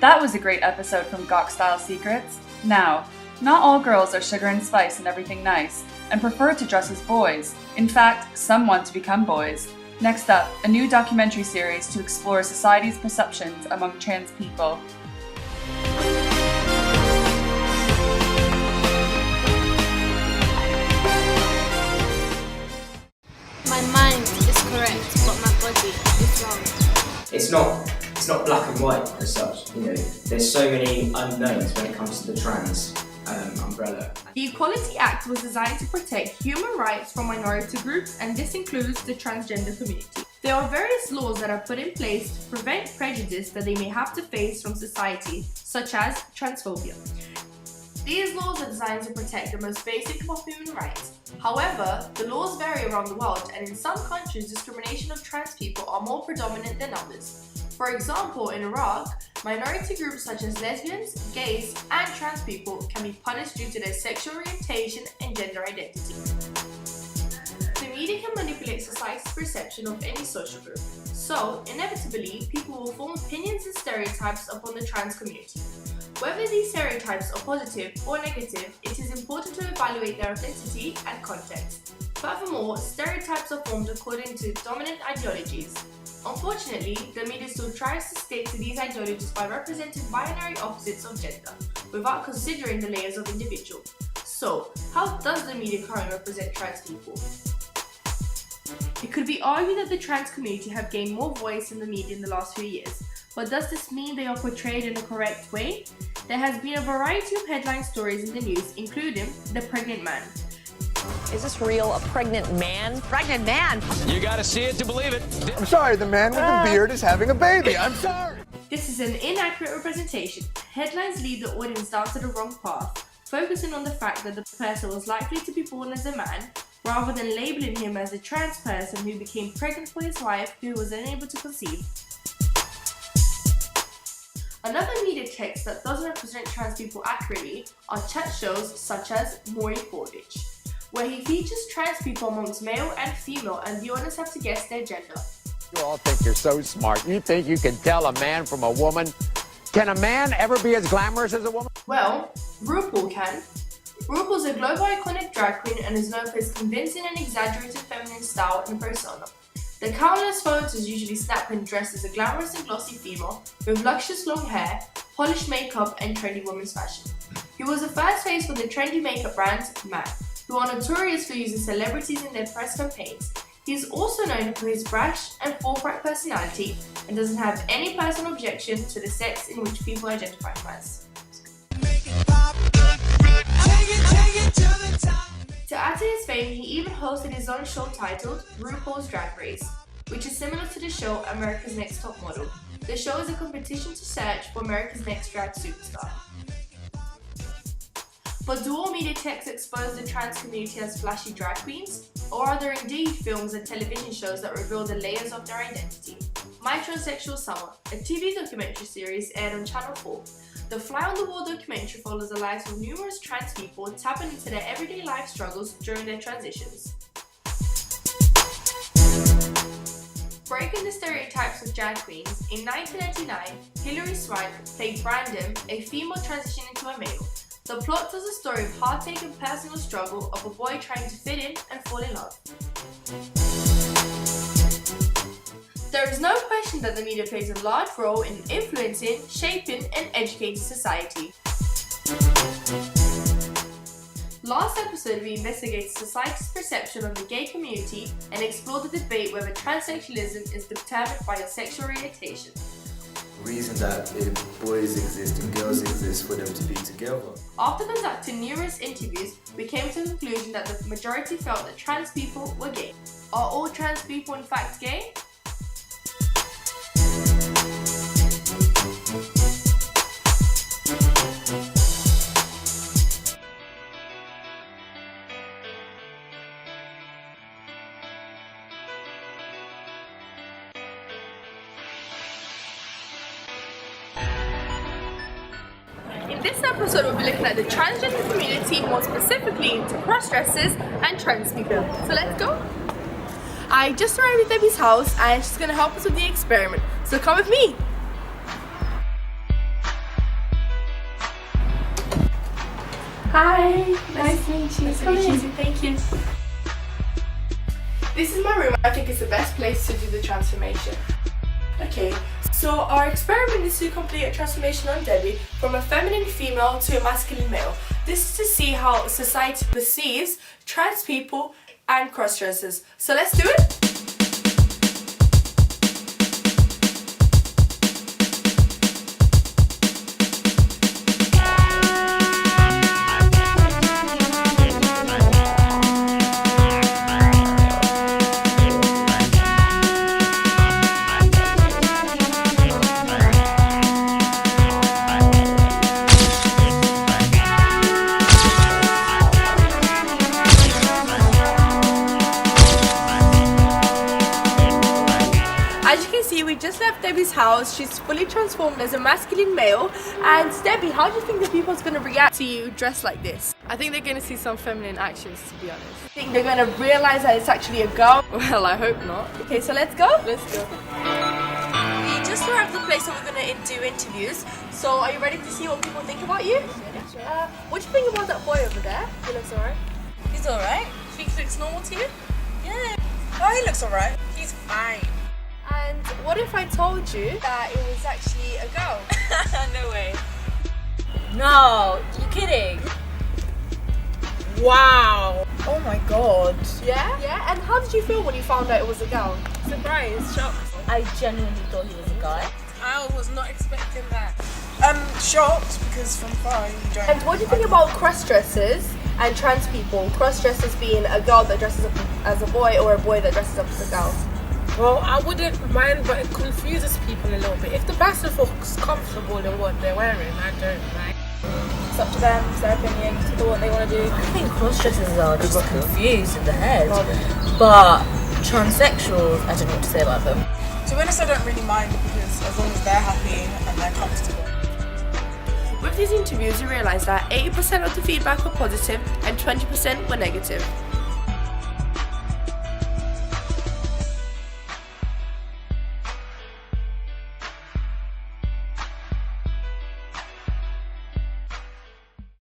That was a great episode from Gawk Style Secrets. Now, not all girls are sugar and spice and everything nice, and prefer to dress as boys. In fact, some want to become boys. Next up, a new documentary series to explore society's perceptions among trans people. My mind is correct, but my body is wrong. It's not black and white as such. You know, there's so many unknowns when it comes to the trans umbrella. The Equality Act was designed to protect human rights from minority groups, and this includes the transgender community. There are various laws that are put in place to prevent prejudice that they may have to face from society, such as transphobia. These laws are designed to protect the most basic of human rights. However, the laws vary around the world, and in some countries, discrimination of trans people are more predominant than others. For example, in Iraq, minority groups such as lesbians, gays, and trans people can be punished due to their sexual orientation and gender identity. The media can manipulate society's perception of any social group, so inevitably, people will form opinions and stereotypes upon the trans community. Whether these stereotypes are positive or negative, it is important to evaluate their authenticity and context. Furthermore, stereotypes are formed according to dominant ideologies. Unfortunately, the media still tries to stick to these ideologies by representing binary opposites of gender, without considering the layers of individual. So, how does the media currently represent trans people? It could be argued that the trans community have gained more voice in the media in the last few years, but does this mean they are portrayed in the correct way? There has been a variety of headline stories in the news, including the pregnant man. Is this real? A pregnant man? Pregnant man? You gotta see it to believe it. I'm sorry, the man with the beard is having a baby. I'm sorry. This is an inaccurate representation. Headlines lead the audience down to the wrong path, focusing on the fact that the person was likely to be born as a man, rather than labeling him as a trans person who became pregnant for his wife who was unable to conceive. Another media text that doesn't represent trans people accurately are chat shows such as Maury Povich, where he features trans people amongst male and female, and the audience have to guess their gender. You all think you're so smart. You think you can tell a man from a woman? Can a man ever be as glamorous as a woman? Well, RuPaul can. RuPaul's a global iconic drag queen and is known for his convincing and exaggerated feminine style and persona. The countless photos usually snapped when dressed as a glamorous and glossy female with luxurious long hair, polished makeup, and trendy women's fashion. He was the first face for the trendy makeup brand MAC, who are notorious for using celebrities in their press campaigns. He is also known for his brash and forthright personality and doesn't have any personal objection to the sex in which people identify him as. To add to his fame, he even hosted his own show titled RuPaul's Drag Race, which is similar to the show America's Next Top Model. The show is a competition to search for America's next drag superstar. But do all media texts expose the trans community as flashy drag queens? Or are there indeed films and television shows that reveal the layers of their identity? My Transsexual Summer, a TV documentary series aired on Channel 4. The Fly on the Wall documentary follows the lives of numerous trans people tapping into their everyday life struggles during their transitions. Breaking the stereotypes of drag queens, in 1999, Hilary Swank played Brandon, a female transitioning into a male. The plot tells a story of heartache and personal struggle of a boy trying to fit in and fall in love. There is no question that the media plays a large role in influencing, shaping, and educating society. Last episode, we investigated society's perception of the gay community and explored the debate whether transsexualism is determined by your sexual orientation. The reason that if boys exist and girls exist for them to be together. After conducting numerous interviews, we came to the conclusion that the majority felt that trans people were gay. Are all trans people in fact gay? In this episode, we'll be looking at the transgender community, more specifically into cross-dressers and trans people. So let's go! I just arrived at Debbie's house and she's going to help us with the experiment. So come with me! Hi, nice to meet you. Nice to meet you. Thank you. This is my room. I think it's the best place to do the transformation. Okay, so our experiment is to complete a transformation on Debbie from a feminine female to a masculine male. This is to see how society perceives trans people and cross-dressers. So let's do it. As you can see, we just left Debbie's house. She's fully transformed as a masculine male. And Debbie, how do you think the people's going to react to you dressed like this? I think they're going to see some feminine actions, to be honest. I think they're going to realize that it's actually a girl. Well, I hope not. Okay, so let's go. Let's go. We just arrived at the place where we're going to do interviews. So are you ready to see what people think about you? Yeah. What do you think about that boy over there? He looks alright. He's alright. Think he looks normal to you? Yeah. Oh, he looks alright. He's fine. And what if I told you that it was actually a girl? No way. No, you kidding? Wow. Oh my god. Yeah? Yeah? And how did you feel when you found out it was a girl? Surprise, shocked. I genuinely thought he was a guy. I was not expecting that. Shocked because from far you don't. And what do you think about cross-dressers and trans people? Cross-dressers being a girl that dresses up as a boy or a boy that dresses up as a girl. Well, I wouldn't mind, but it confuses people a little bit. If the person feels comfortable in what they're wearing, I don't mind. It's up to them, it's their opinion, it's what they want to do. I think cross-dressers are just confused in the head. But transsexuals, I don't know what to say about them. To be honest, I don't really mind because as long as they're happy and they're comfortable. With these interviews, we realised that 80% of the feedback were positive and 20% were negative.